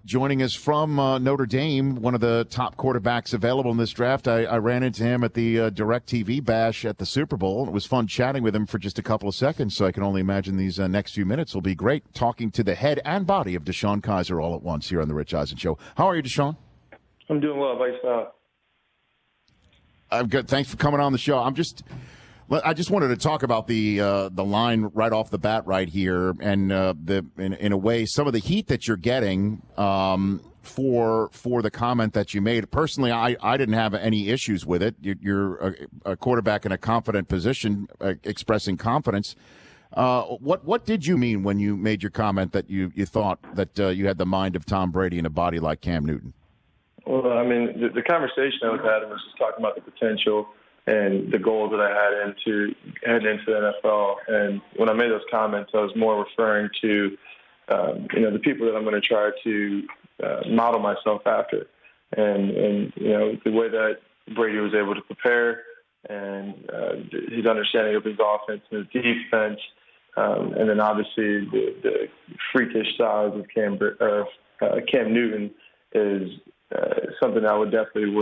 joining us from Notre Dame, one of the top quarterbacks available in this draft. I ran into him at the DirecTV Bash at the Super Bowl. It was fun chatting with him for just a couple of seconds, so I can only imagine these next few minutes will be great, talking to the head and body of DeShone Kizer all at once here on the Rich Eisen Show. How are you, DeShone? I'm doing well. How about yourself? I'm good. Thanks for coming on the show. I just wanted to talk about the line right off the bat right here, and in a way some of the heat that you're getting for the comment that you made. Personally, I didn't have any issues with it. You're a quarterback in a confident position, expressing confidence. What did you mean when you made your comment that you thought that you had the mind of Tom Brady and a body like Cam Newton? Well, I mean, the conversation I was having was just talking about the potential and the goals that I had into heading into the NFL. And when I made those comments, I was more referring to, the people that I'm going to try to model myself after. And the way that Brady was able to prepare and his understanding of his offense and his defense, and then obviously the freakish size of Cam Newton is something I would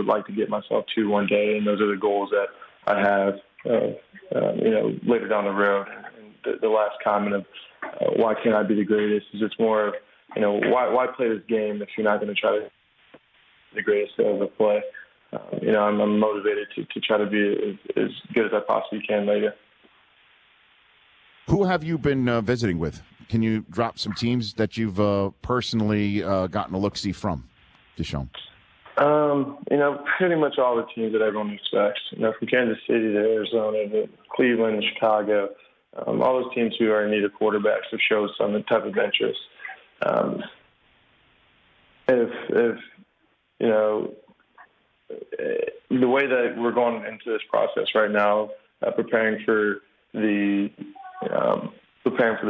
like to get myself to one day, and those are the goals that I have, later down the road. And the last comment of why can't I be the greatest is just more of, why play this game if you're not going to try to be the greatest as a play. I'm motivated to try to be as good as I possibly can later. Who have you been visiting with? Can you drop some teams that you've personally gotten a look-see from, DeShone? Pretty much all the teams that everyone expects. From Kansas City to Arizona to Cleveland to Chicago, all those teams who are in need of quarterbacks have showed some type of interest. If the way that we're going into this process right now, preparing for the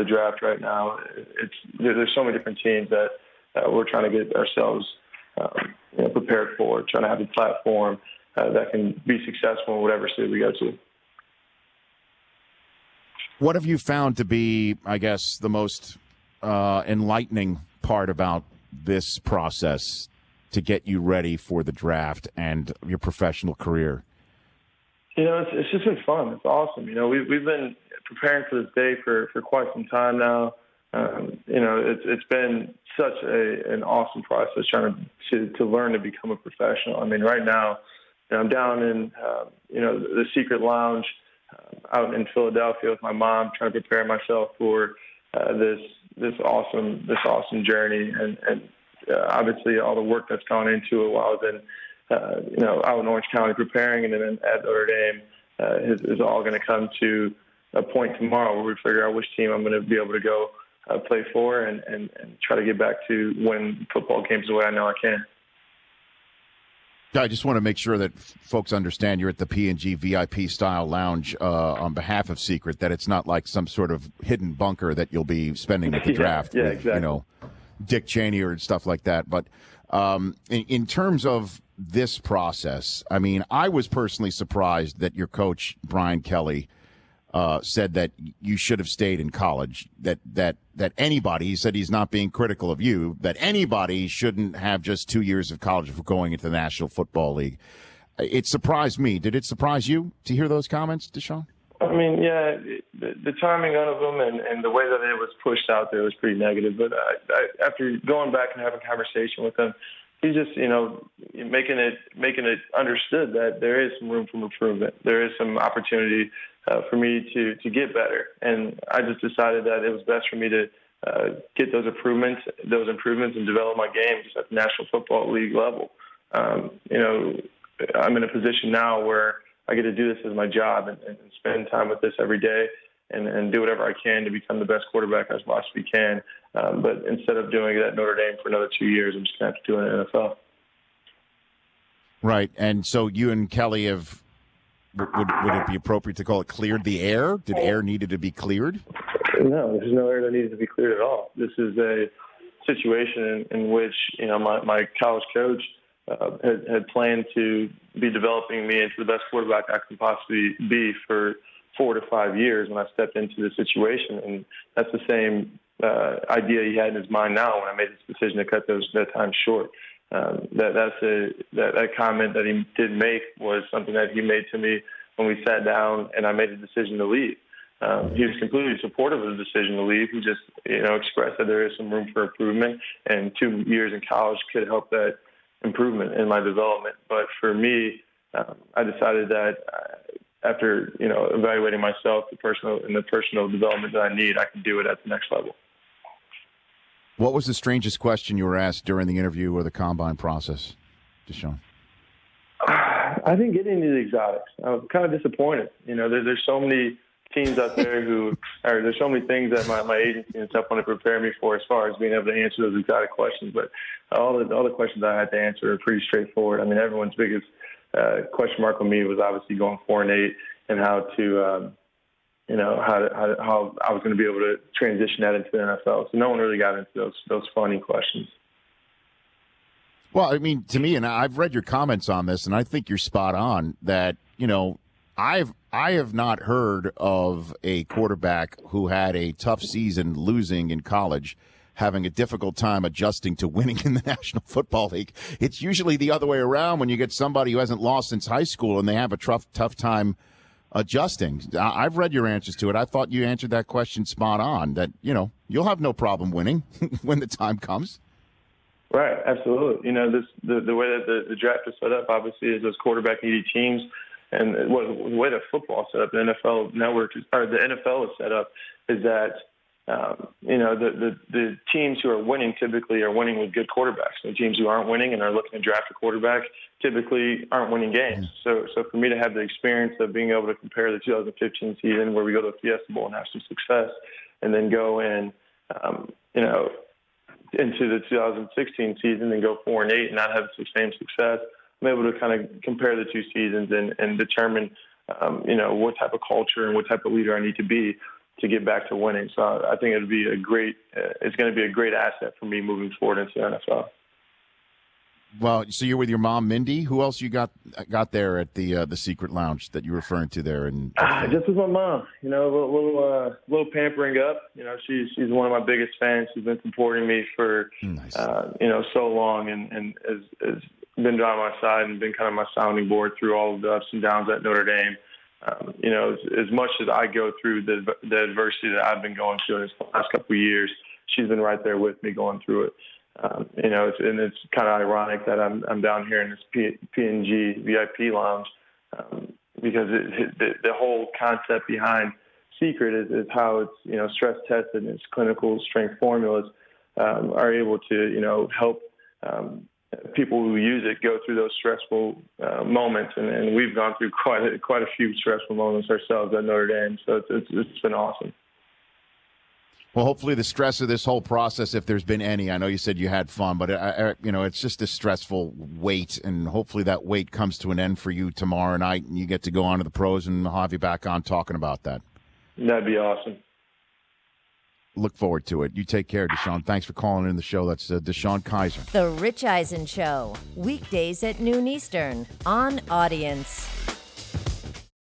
draft right now, there's so many different teams that we're trying to get ourselves prepared for, trying to have a platform that can be successful in whatever city we go to. What have you found to be, I guess, the most enlightening part about this process to get you ready for the draft and your professional career? It's just been fun. It's awesome. We've been preparing for this day for quite some time now. It's been such an awesome process trying to learn to become a professional. I mean, right now, I'm down in the secret lounge out in Philadelphia with my mom, trying to prepare myself for this awesome journey, and obviously all the work that's gone into it while I was in out in Orange County preparing, and then at Notre Dame is all going to come to a point tomorrow where we figure out which team I'm going to be able to go play for and try to get back to win football games the way I know I can. I just want to make sure that folks understand you're at the P&G VIP style lounge on behalf of Secret, that it's not like some sort of hidden bunker that you'll be spending at the draft with, exactly. Dick Cheney or stuff like that. But in terms of this process, I mean, I was personally surprised that your coach, Brian Kelly, said that you should have stayed in college, that anybody, he said he's not being critical of you, that anybody shouldn't have just 2 years of college before going into the National Football League. It surprised me. Did it surprise you to hear those comments, DeShone? I mean, yeah, the timing of them and the way that it was pushed out there was pretty negative. But after going back and having a conversation with him, he's just, making it understood that there is some room for improvement. There is some opportunity for me to get better. And I just decided that it was best for me to get those improvements and develop my game just at the National Football League level. I'm in a position now where I get to do this as my job and spend time with this every day and do whatever I can to become the best quarterback I possibly can. But instead of doing it at Notre Dame for another 2 years, I'm just going to have to do it in the NFL. Right. And so you and Kelly have, would it be appropriate to call it cleared the air? Did air needed to be cleared? No, there's no air that needed to be cleared at all. This is a situation in which, my college coach had planned to be developing me into the best quarterback I could possibly be for 4 to 5 years when I stepped into the situation. And that's the same idea he had in his mind now when I made this decision to cut that time short. That comment that he did make was something that he made to me when we sat down and I made a decision to leave. He was completely supportive of the decision to leave. He just, expressed that there is some room for improvement, and 2 years in college could help that improvement in my development. But for me, I decided that after, evaluating myself, the personal development that I need, I can do it at the next level. What was the strangest question you were asked during the interview or the combine process, DeShone? I didn't get any of the exotics. I was kind of disappointed. There's so many teams out there there's so many things that my agency and stuff want to prepare me for as far as being able to answer those exotic questions. But all the questions I had to answer are pretty straightforward. I mean, everyone's biggest question mark on me was obviously going 4-8 and how to, how I was going to be able to transition that into the NFL. So no one really got into those funny questions. Well, I mean, to me, and I've read your comments on this, and I think you're spot on that, I have not heard of a quarterback who had a tough season losing in college having a difficult time adjusting to winning in the National Football League. It's usually the other way around when you get somebody who hasn't lost since high school and they have a tough time adjusting. I've read your answers to it. I thought you answered that question spot on, that, you'll have no problem winning when the time comes. Right, absolutely. The way that the draft is set up, obviously, is those quarterback-needy teams. And the way that football is set up, the NFL network, or the NFL is set up, is that the teams who are winning typically are winning with good quarterbacks. The teams who aren't winning and are looking to draft a quarterback typically aren't winning games. So for me to have the experience of being able to compare the 2015 season where we go to the Fiesta Bowl and have some success, and then go in, into the 2016 season and go 4-8 and not have the same success, I'm able to kind of compare the two seasons and determine, what type of culture and what type of leader I need to be to get back to winning. So I think it's going to be a great asset for me moving forward into the NFL. Well, so you're with your mom, Mindy. Who else you got there at the secret lounge that you're referring to there? Just with my mom. A little pampering up. She's one of my biggest fans. She's been supporting me for nice. So long, and has been on my side and been kind of my sounding board through all of the ups and downs at Notre Dame. As much as I go through the adversity that I've been going through in the last couple of years, she's been right there with me going through it. It's kind of ironic that I'm down here in this P&G VIP lounge because the whole concept behind Secret is how it's stress tested and its clinical strength formulas are able to help people who use it go through those stressful moments, and we've gone through quite a few stressful moments ourselves at Notre Dame. So it's been awesome. Well, hopefully the stress of this whole process, if there's been any, I know you said you had fun, but it's just a stressful wait, and hopefully that wait comes to an end for you tomorrow night, and you get to go on to the pros, and I'll have you back on talking about that. That'd be awesome. Look forward to it. You take care, DeShone. Thanks for calling in the show. That's DeShone Kizer. The Rich Eisen Show, weekdays at noon Eastern on Audience.